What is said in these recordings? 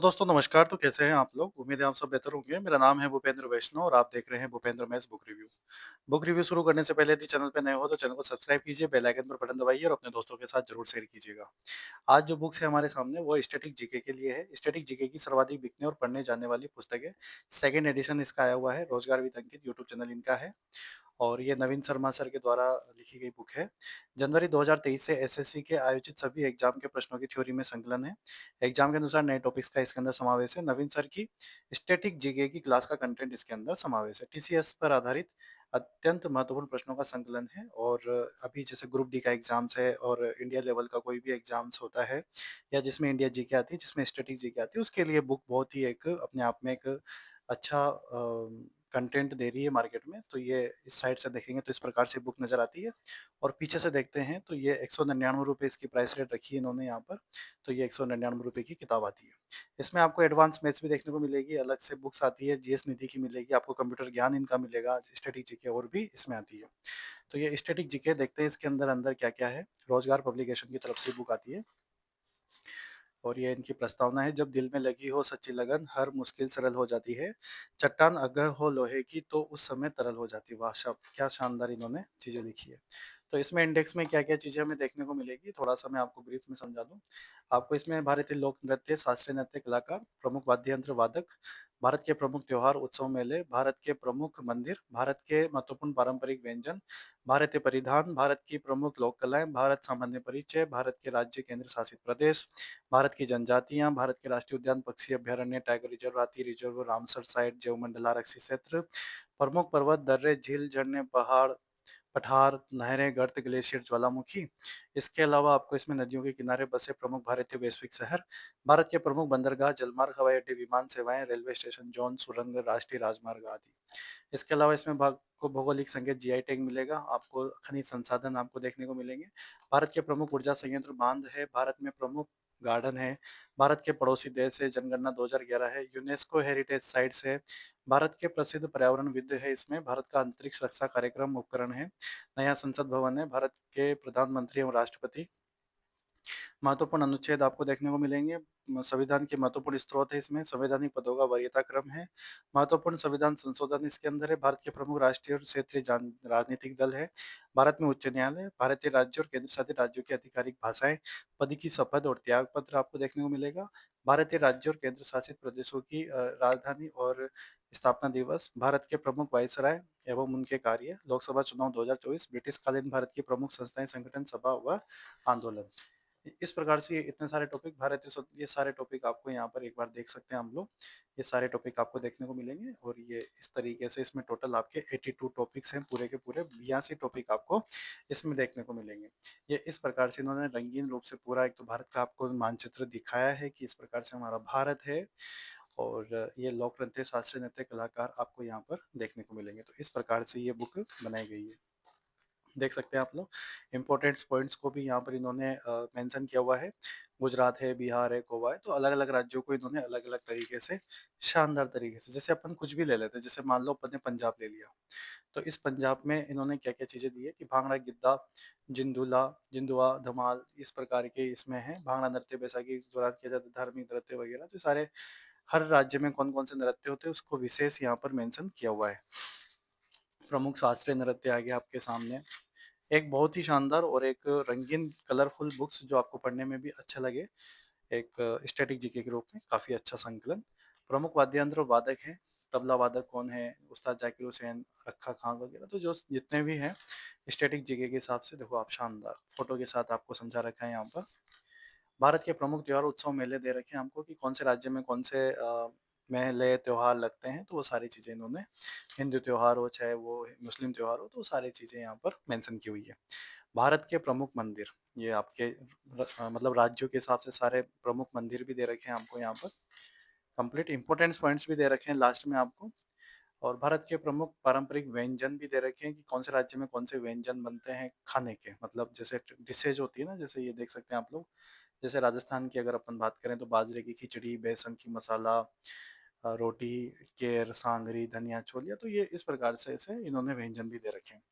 तो दोस्तों नमस्कार, तो कैसे हैं आप लोग? उम्मीद है आप सब बेहतर होंगे। मेरा नाम है भूपेंद्र वैष्णव और आप देख रहे हैं Bhupendra maths book review. Book review शुरू करने से पहले यदि चैनल पे नए हो तो चैनल को सब्सक्राइब कीजिए, बेल आइकन पर बटन दबाइए और अपने दोस्तों के साथ जरूर शेयर कीजिएगा। आज जो बुक्स है हमारे सामने वो स्टैटिक जीके के लिए है। स्टैटिक जीके की सर्वाधिक बिकने और पढ़ने जाने वाली पुस्तक है। सेकंड एडिशन इसका आया हुआ है। रोजगार विद अंकित यूट्यूब चैनल इनका है और ये नवीन शर्मा सर के द्वारा लिखी गई बुक है। जनवरी 2023 से एसएससी के आयोजित सभी एग्जाम के प्रश्नों की थ्योरी में संकलन है। एग्जाम के अनुसार नए टॉपिक्स का इसके अंदर समावेश है। नवीन सर की स्टैटिक जीके की क्लास का कंटेंट इसके अंदर समावेश है। टीसीएस पर आधारित अत्यंत महत्वपूर्ण प्रश्नों का संकलन है और अभी जैसे ग्रुप डी का एग्जाम्स है और इंडिया लेवल का कोई भी एग्जाम्स होता है या जिसमें इंडिया जीके आती है, जिसमें स्टैटिक जीके आती है, उसके लिए बुक बहुत ही एक अपने आप में एक अच्छा कंटेंट दे रही है मार्केट में। तो ये इस साइड से देखेंगे तो इस प्रकार से बुक नज़र आती है और पीछे से देखते हैं तो ये ₹199 इसकी प्राइस रेट रखी है इन्होंने यहाँ पर। तो ये ₹199 की किताब आती है। इसमें आपको एडवांस मैथ्स भी देखने को मिलेगी, अलग से बुक्स आती है, जीएस निधि की मिलेगी, आपको कंप्यूटर ज्ञान इनका मिलेगा, स्टैटिक जीके और भी इसमें आती है। तो ये स्टैटिक जीके देखते हैं इसके अंदर अंदर क्या-क्या है। रोजगार पब्लिकेशन की तरफ से बुक आती है। और ये इनकी प्रस्तावना है, जब दिल में लगी हो सच्ची लगन हर मुश्किल सरल हो जाती है। चट्टान अगर हो लोहे की तो उस समय तरल हो जाती है। वाह! क्या शानदार इन्होंने चीज़ें लिखी है। तो इसमें इंडेक्स में क्या-क्या चीज़ें हमें देखने को मिलेगी, थोड़ा-सा मैं आपको ब्रीफ में समझा दूँ। आपको इसमें भारतीय लोक नृत्य, शास्त्रीय नृत्य कलाकार, प्रमुख वाद्य यंत्र वादक, भारत के प्रमुख त्योहार, उत्सव मेले, भारत के प्रमुख मंदिर, भारत के महत्वपूर्ण पारंपरिक व्यंजन, भारतीय परिधान, भारत की प्रमुख लोक कलाएँ, भारत सामान्य परिचय, भारत के राज्य केंद्र शासित प्रदेश, भारत की जनजातियां, भारत के राष्ट्रीय उद्यान, पक्षी अभयारण्य, टाइगर रिजर्व, हाथी रिजर्व, रामसर साइट, जैवमंडल आरक्षित क्षेत्र, प्रमुख पर्वत, दर्रे, झील, झरने, पहाड़, पठार, नहरें, गर्त, ग्लेशियर, ज्वालामुखी। इसके अलावा आपको इसमें नदियों के किनारे बसे प्रमुख भारतीय वैश्विक शहर, भारत के प्रमुख बंदरगाह, जलमार्ग, हवाई अड्डे, विमान सेवाएं, रेलवे स्टेशन, जोन, सुरंग, राष्ट्रीय राजमार्ग आदि। इसके अलावा इसमें भाग को भौगोलिक संकेत जीआई टैग मिलेगा, आपको खनिज संसाधन आपको देखने को मिलेंगे। भारत के प्रमुख ऊर्जा संयंत्र बांध है, भारत में प्रमुख गार्डन है, भारत के पड़ोसी देश है, जनगणना 2011 है, यूनेस्को हेरिटेज साइट्स है, भारत के प्रसिद्ध पर्यावरणविद है, इसमें भारत का अंतरिक्ष रक्षा कार्यक्रम उपकरण है, नया संसद भवन है, भारत के प्रधानमंत्री एवं राष्ट्रपति, महत्वपूर्ण अनुच्छेद आपको देखने को मिलेंगे। संविधान के महत्वपूर्ण स्रोत है इसमें, संवैधानिक पदों का वरीयता क्रम है, महत्वपूर्ण संविधान संशोधन इसके अंदर है, भारत के प्रमुख राष्ट्रीय और क्षेत्रीय राजनीतिक दल है, भारत में उच्च न्यायालय, भारतीय राज्य और केंद्र शासित राज्यों की आधिकारिक भाषाएं, पद की शपथ और त्याग पत्र आपको देखने को मिलेगा, भारतीय राज्य और केंद्र शासित प्रदेशों की राजधानी और स्थापना दिवस, भारत के प्रमुख वायसराय एवं उनके कार्य, लोकसभा चुनाव 2024, ब्रिटिश कालीन भारत की प्रमुख संस्थाएं, संगठन, सभा व आंदोलन। इस प्रकार से ये इतने सारे टॉपिक भारतीय ये सारे टॉपिक आपको यहाँ पर एक बार देख सकते हैं हम लोग। ये सारे टॉपिक आपको देखने को मिलेंगे और ये इस तरीके से इसमें टोटल आपके 82 टॉपिक्स हैं, पूरे के पूरे 82 टॉपिक आपको इसमें देखने को मिलेंगे। ये इस प्रकार से इन्होंने रंगीन रूप से पूरा एक तो भारत का आपको मानचित्र दिखाया है कि इस प्रकार से हमारा भारत है और ये लोक नृत्य, शास्त्रीय नृत्य कलाकार आपको यहाँ पर देखने को मिलेंगे। तो इस प्रकार से ये बुक बनाई गई है। देख सकते हैं आप लोग इम्पोर्टेंट पॉइंट्स को भी यहाँ पर इन्होंने मेंशन किया हुआ है। गुजरात है, बिहार है, गोवा है, तो अलग-अलग राज्यों को इन्होंने अलग-अलग तरीके से शानदार तरीके से, जैसे अपन कुछ भी ले लेते हैं, जैसे मान लो अपन ने पंजाब ले लिया, तो इस पंजाब में इन्होंने क्या-क्या चीज़ें दी है कि भांगड़ा, गिद्धा, जिंदुला, जिंदुआ, धमाल इस प्रकार के इसमें है। भांगड़ा नृत्य बैसाखी के दौरान किया जाता है, धार्मिक नृत्य वगैरह, तो सारे हर राज्य में कौन-कौन से नृत्य होते हैं उसको विशेष यहाँ पर मेंशन किया हुआ है। प्रमुख शास्त्रीय नृत्य आ गया आपके सामने। एक बहुत ही शानदार और एक रंगीन कलरफुल बुक्स जो आपको पढ़ने में भी अच्छा लगे, एक स्टैटिक जीके के रूप में काफ़ी अच्छा संकलन। प्रमुख वाद्य यंत्र और वादक हैं, तबला वादक कौन है, उस्ताद जाकिर हुसैन, रखा खां वगैरह, तो जो जितने भी हैं स्टैटिक जीके के हिसाब से देखो आप शानदार फोटो के साथ आपको समझा रखा है यहाँ पर। भारत के प्रमुख त्योहार, उत्सव, मेले दे रखे हैं हमको कि कौन से राज्य में कौन से मेले, त्योहार लगते हैं, तो वो सारी चीज़ें इन्होंने, हिंदू त्योहार हो चाहे वो मुस्लिम त्योहार हो, तो वो सारी चीज़ें यहाँ पर मेंशन की हुई है। भारत के प्रमुख मंदिर, ये आपके मतलब राज्यों के हिसाब से सारे प्रमुख मंदिर भी दे रखे हैं आपको यहाँ पर। कंप्लीट इंपॉर्टेंट पॉइंट्स भी दे रखे हैं लास्ट में आपको। और भारत के प्रमुख पारंपरिक व्यंजन भी दे रखे हैं कि कौन से राज्य में कौन से व्यंजन बनते हैं खाने के, मतलब जैसे डिशेज होती है ना, जैसे ये देख सकते हैं आप लोग। जैसे राजस्थान की अगर अपन बात करें तो बाजरे की खिचड़ी, बेसन की मसाला, रोटी, केर, सांगरी, धनिया, छोलिया, तो ये इस प्रकार से इसे इन्होंने व्यंजन भी दे रखे हैं।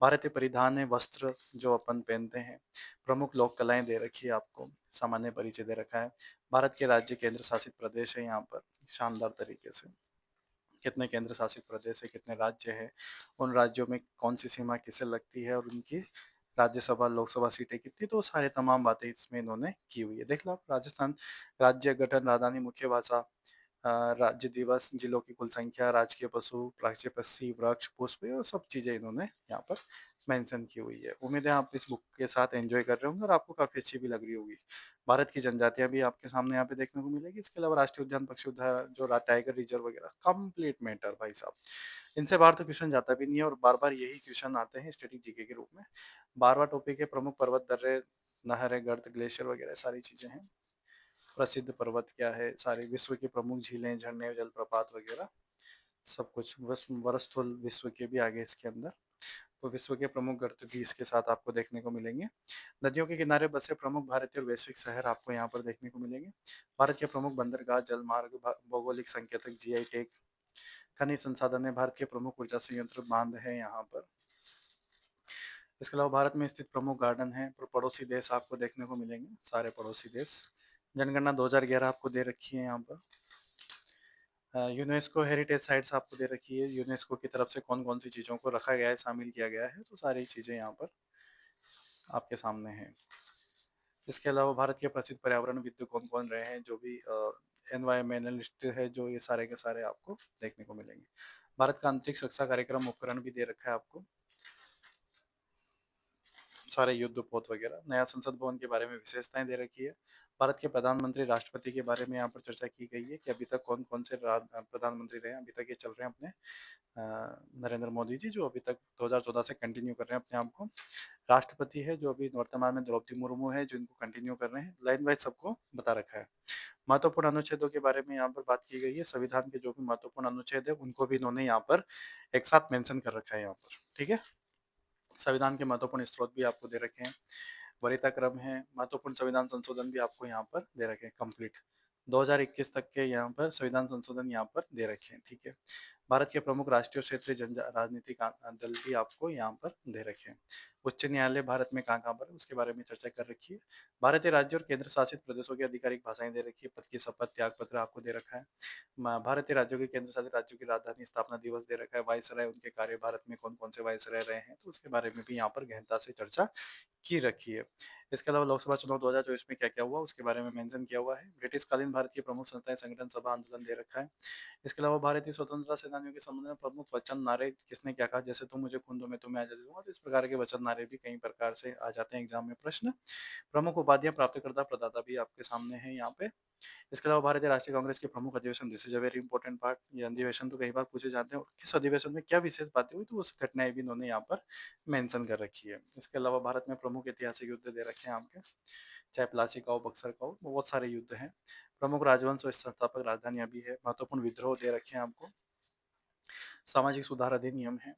भारतीय परिधान है वस्त्र जो अपन पहनते हैं। प्रमुख लोक कलाएँ दे रखी है आपको, सामान्य परिचय दे रखा है। भारत के राज्य केंद्र शासित प्रदेश है यहाँ पर, शानदार तरीके से। कितने केंद्र शासित प्रदेश है, कितने राज्य हैं, उन राज्यों में कौन-सी सीमा किसे लगती है और उनकी राज्यसभा, लोकसभा सीटें कितनी, तो सारे तमाम बातें इसमें इन्होंने की हुई है। देख लो आप राजस्थान राज्य गठन, राजधानी, मुख्य भाषा, राज्य दिवस, जिलों की कुल संख्या, राजकीय पशु, राज्य पक्षी, वृक्ष, पुष्प, ये सब चीज़ें इन्होंने यहाँ पर मेंशन की हुई है। उम्मीद है आप इस बुक के साथ एन्जॉय कर रहे होंगे और आपको काफ़ी अच्छी भी लग रही होगी। भारत की जनजातियाँ भी आपके सामने यहाँ पे देखने को मिलेगी। इसके अलावा राष्ट्रीय उद्यान, पक्षी उद्यान, जो टाइगर रिजर्व वगैरह, कंप्लीट मैटर भाई साहब। इनसे बाहर तो क्वेश्चन जाता भी नहीं है और बार-बार यही क्वेश्चन आते हैं स्टैटिक जीके के रूप में। 12वां टॉपिक है प्रमुख पर्वत, दर्रे, नहरें, गर्त, ग्लेशियर वगैरह सारी चीज़ें हैं। प्रसिद्ध पर्वत क्या है, सारे विश्व की प्रमुख झीलें, झरने, जलप्रपात वगैरह सब कुछ। वरस्थल विश्व के भी आगे इसके अंदर, तो विश्व के प्रमुख गर्त भी इसके साथ आपको देखने को मिलेंगे। नदियों के किनारे बसे प्रमुख भारतीय और वैश्विक शहर आपको यहाँ पर देखने को मिलेंगे। भारत के प्रमुख बंदरगाह, जलमार्ग, भौगोलिक संकेतक, जीआई टैग, खनिज संसाधन है, भारत के प्रमुख ऊर्जा संयंत्र, बांध है यहाँ पर। इसके अलावा भारत में स्थित प्रमुख गार्डन है, पड़ोसी देश आपको देखने को मिलेंगे, सारे पड़ोसी देश। जनगणना 2011 आपको दे रखी है यहाँ पर। यूनेस्को हेरिटेज साइट्स आपको दे रखी है, यूनेस्को की तरफ से कौन कौन सी चीज़ों को रखा गया है, शामिल किया गया है, तो सारी चीज़ें यहाँ पर आपके सामने हैं। इसके अलावा भारत के प्रसिद्ध पर्यावरणविद कौन कौन रहे हैं, जो भी एनवायरमेंटलिस्ट है, जो ये सारे के सारे आपको देखने को मिलेंगे। भारत का अंतरिक्ष रक्षा कार्यक्रम उपकरण भी दे रखा है आपको, सारे युद्ध पोत वगैरह। नया संसद भवन के बारे में विशेषताएं दे रखी है। भारत के प्रधानमंत्री, राष्ट्रपति के बारे में यहाँ पर चर्चा की गई है कि अभी तक कौन कौन से प्रधानमंत्री रहे हैं। अभी तक ये चल रहे हैं अपने नरेंद्र मोदी जी, जो अभी तक 2014 से कंटिन्यू कर रहे हैं अपने आप को। राष्ट्रपति है जो अभी वर्तमान में द्रौपदी मुर्मू है, जो इनको कंटिन्यू कर रहे हैं। लाइन वाइज सबको बता रखा है। महत्वपूर्ण अनुच्छेदों के बारे में यहाँ पर बात की गई है। संविधान के जो भी महत्वपूर्ण अनुच्छेद है उनको भी इन्होंने यहाँ पर एक साथ मेंशन कर रखा है यहाँ पर, ठीक है। संविधान के महत्वपूर्ण स्रोत भी आपको दे रखे हैं। वरीयता क्रम है, महत्वपूर्ण संविधान संशोधन भी आपको यहाँ पर दे रखे हैं कंप्लीट। 2021 तक के यहाँ पर संविधान संशोधन यहाँ पर दे रखे हैं, ठीक है। भारत के प्रमुख राष्ट्रीय क्षेत्रीय जन राजनीतिक दल भी आपको यहाँ पर दे रखे हैं। उच्च न्यायालय भारत में कहाँ-कहाँ पर है, उसके बारे में चर्चा कर रखी है। भारतीय राज्य और केंद्र शासित प्रदेशों की आधिकारिक भाषाएं दे रखी है। पद की शपथ, त्याग पत्र आपको दे रखा है। भारतीय राज्यों के केंद्र शासित राज्यों की राजधानी, स्थापना दिवस दे रखा है। वायसराय, उनके कार्य, भारत में कौन कौन से वायसराय रहे हैं, तो उसके बारे में भी यहाँ पर गहनता से चर्चा की रखी है। इसके अलावा लोकसभा चुनाव 2024 में क्या-क्या हुआ उसके बारे में मेंशन किया हुआ है। ब्रिटिश कालीन भारत की प्रमुख संस्थाएं, संगठन, सभा, आंदोलन दे रखा है। इसके अलावा भारतीय स्वतंत्रता सेनानियों के संबंध में प्रमुख वचन, नारे किसने क्या कहा, जैसे तुम मुझे खून दो मैं तुम्हें आजादी दूंगा, तो इस प्रकार के वचन, नारे भी कई प्रकार से आ जाते हैं एग्जाम में प्रश्न। प्रमुख उपाधियां, प्राप्तकर्ता, प्रदाता भी आपके सामने है यहाँ पे। इसके अलावा भारतीय राष्ट्रीय कांग्रेस के प्रमुख अधिवेशन, this is a very important part. ये अधिवेशन तो कई बार पूछे जाते हैं और किस अधिवेशन में क्या विशेष बातें हुई, तो वो घटनाएं भी इन्होंने यहाँ पर मेंशन कर रखी है। इसके अलावा भारत में प्रमुख ऐतिहासिक युद्ध दे रखे हैं आपके, चाहे प्लासी का हो, बक्सर का हो, बहुत सारे युद्ध हैं। प्रमुख राजवंश और संस्थापक राजधानियां भी है। महत्वपूर्ण विद्रोह दे रखे हैं आपको। सामाजिक सुधार अधिनियम है।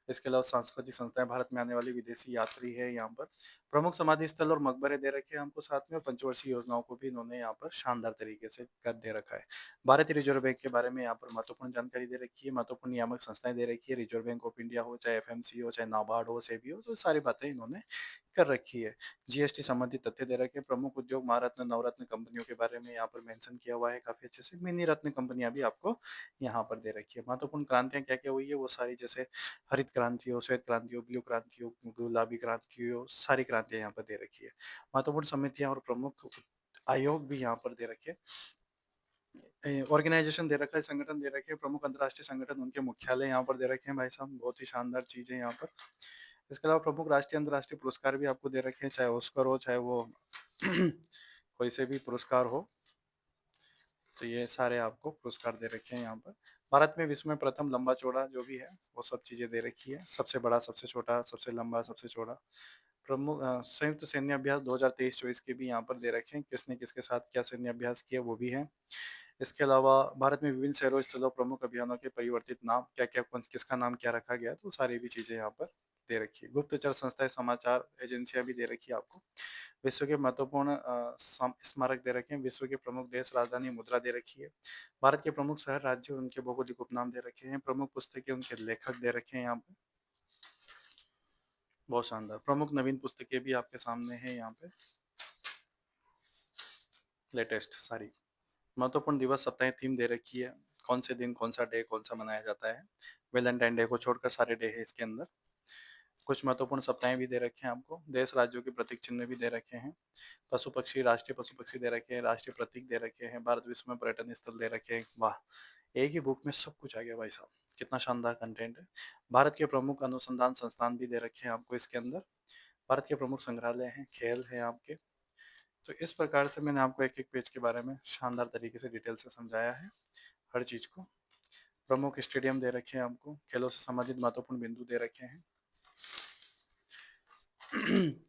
इसके अलावा सांस्कृतिक संस्थाएं, भारत में आने वाली विदेशी यात्री है यहाँ पर। प्रमुख समाधि स्थल और मकबरे दे रखे हैं हमको साथ में, और पंचवर्षीय योजनाओं को भी इन्होंने यहाँ पर शानदार तरीके से कर दे रखा है। भारतीय रिजर्व बैंक के बारे में यहाँ पर महत्वपूर्ण जानकारी दे रखी है। महत्वपूर्ण नियामक संस्थाएं दे रखी है, रिजर्व बैंक ऑफ इंडिया हो, चाहे एफएमसी हो, चाहे नाबार्ड हो, सेबी हो, तो सारी बातें इन्होंने कर रखी है। जीएसटी संबंधित तथ्य दे रखे हैं। प्रमुख उद्योग, महारत्न, नवरत्न कंपनियों के बारे में यहाँ पर मेंशन किया हुआ है काफी अच्छे से। मिनी रत्न कंपनियां भी आपको यहाँ पर दे रखी है। महत्वपूर्ण क्रांतियां क्या क्या हुई है वो सारी, जैसे हरित क्रांति हो, श्वेत क्रांति हो, ब्लू क्रांति हो, गुलाबी क्रांति हो, सारी क्रांतियां यहाँ पर दे रखी है। महत्वपूर्ण समितियां और प्रमुख आयोग भी यहाँ पर दे रखे, ऑर्गेनाइजेशन दे रखा है, संगठन दे रखे हैं। प्रमुख अंतर्राष्ट्रीय संगठन, उनके मुख्यालय यहाँ पर दे रखे हैं भाई साहब, बहुत ही शानदार चीजें यहाँ पर। इसके अलावा प्रमुख राष्ट्रीय अंतर्राष्ट्रीय पुरस्कार भी आपको दे रखे हैं, चाहे ऑस्कर हो, चाहे वो कोई से भी पुरस्कार हो, तो ये सारे आपको पुरस्कार दे रखे हैं यहाँ पर। भारत में विश्व में प्रथम लंबा चौड़ा जो भी है वो सब चीज़ें दे रखी है, सबसे बड़ा, सबसे छोटा, सबसे लंबा, सबसे चौड़ा। प्रमुख संयुक्त सैन्य अभ्यास 2023-24 के भी यहाँ पर दे रखे हैं, किसने किसके साथ क्या सैन्य अभ्यास किया वो भी है। इसके अलावा भारत में विभिन्न शहरों, स्थलों, प्रमुख अभियानों के परिवर्तित नाम क्या क्या, कौन किसका नाम क्या रखा गया, तो सारी भी चीज़ें यहाँ पर दे रखी है। गुप्तचर संस्थाएँ, समाचार एजेंसियाँ भी दे रखी है आपको। विश्व के महत्वपूर्ण स्मारक दे रखे हैं, विश्व के प्रमुख देश, राजधानी, मुद्रा दे रखी है। भारत के प्रमुख शहर, राज्य और उनके भौगोलिक उपनाम दे रखे हैं। प्रमुख पुस्तकें, उनके लेखक दे रखे हैं यहाँ पे। बहुत शानदार। प्रमुख नवीन पुस्तकें भी आपके सामने हैं यहाँ पे, लेटेस्ट सारी। महत्वपूर्ण दिवस, सप्ताहें, थीम दे रखी है। कौन से दिन, कौन सा डे, कौन सा मनाया जाता है। वैलेंटाइन डे को छोड़कर सारे डे है इसके अंदर। कुछ महत्वपूर्ण सप्ताहें भी दे रखे हैं आपको। देश राज्यों के प्रतीक चिन्ह भी दे रखे हैं। पशु पक्षी, राष्ट्रीय पशु पक्षी दे रखे हैं, राष्ट्रीय प्रतीक दे रखे हैं। भारत विश्व में पर्यटन स्थल दे रखे हैं। वाह! एक ही बुक में सब कुछ आ गया भाई साहब। कितना शानदार कंटेंट है। भारत के प्रमुख अनुसंधान संस्थान भी दे रखे हैं आपको इसके अंदर। भारत के प्रमुख संग्रहालय हैं, खेल हैं आपके। तो इस प्रकार से मैंने आपको एक-एक पेज के बारे में शानदार तरीके से डिटेल से समझाया है, हर चीज़ को। प्रमुख स्टेडियम दे रखे हैं आपको, खेलों से संबंधित महत्वपूर्ण बिंदु दे रखे हैं।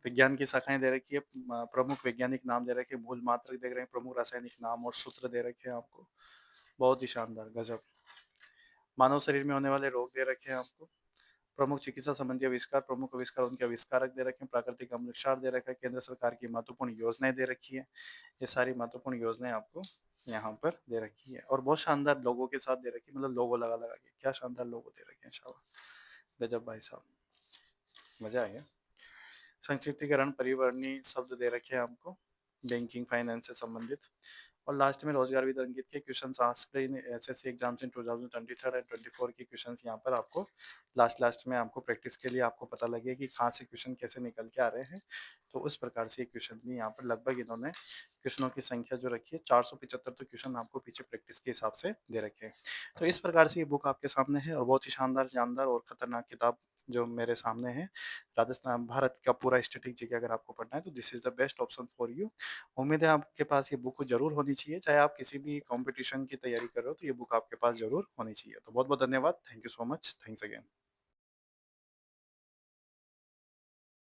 विज्ञान की शाखाएँ दे रखी है, प्रमुख वैज्ञानिक नाम दे रखे हैं, मूल मात्रक दे रहे हैं, प्रमुख रासायनिक नाम और सूत्र दे रखे हैं आपको। बहुत ही शानदार, गज़ब! मानव शरीर में होने वाले रोग दे रखे हैं आपको। प्रमुख चिकित्सा संबंधी आविष्कार, प्रमुख आविष्कार, उनके आविष्कारक दे रखे हैं, प्राकृतिक अम्ल क्षार दे रखा है, केंद्र सरकार की महत्वपूर्ण योजनाएँ दे रखी है। ये सारी महत्वपूर्ण योजनाएँ आपको यहाँ पर दे रखी है और बहुत शानदार लोगों के साथ दे रखी है, मतलब लोगो लगा-लगा के, क्या शानदार लोगो दे रखे हैं, शाबाश! गज़ब भाई साहब, मज़ा आ गया। संक्षिप्तीकरण, परिवर्णी शब्द दे रखे हैं आपको, बैंकिंग, फाइनेंस से संबंधित। और लास्ट में रोजगार विद अंकित के questions asked in SSC exams in 2023 and 24 के क्वेश्चंस यहाँ पर आपको लास्ट में आपको प्रैक्टिस के लिए आपको पता लगे कि कहाँ से क्वेश्चन कैसे निकल के आ रहे हैं। तो उस प्रकार से ये क्वेश्चन भी यहाँ पर लगभग इन्होंने क्वेश्चनों की संख्या जो रखी है 475 तो क्वेश्चन आपको पीछे प्रैक्टिस के हिसाब से दे रखे हैं। तो इस प्रकार से ये बुक आपके सामने है और बहुत ही शानदार, जानदार और खतरनाक किताब जो मेरे सामने है। राजस्थान भारत का पूरा स्टैटिक जीके अगर आपको पढ़ना है तो this is the best option for you. उम्मीद है आपके पास ये बुक ज़रूर होनी चाहिए, चाहे आप किसी भी कॉम्पिटिशन की तैयारी कर रहे हो तो ये बुक आपके पास ज़रूर होनी चाहिए। तो बहुत-बहुत धन्यवाद। Thank you so much. Thanks again.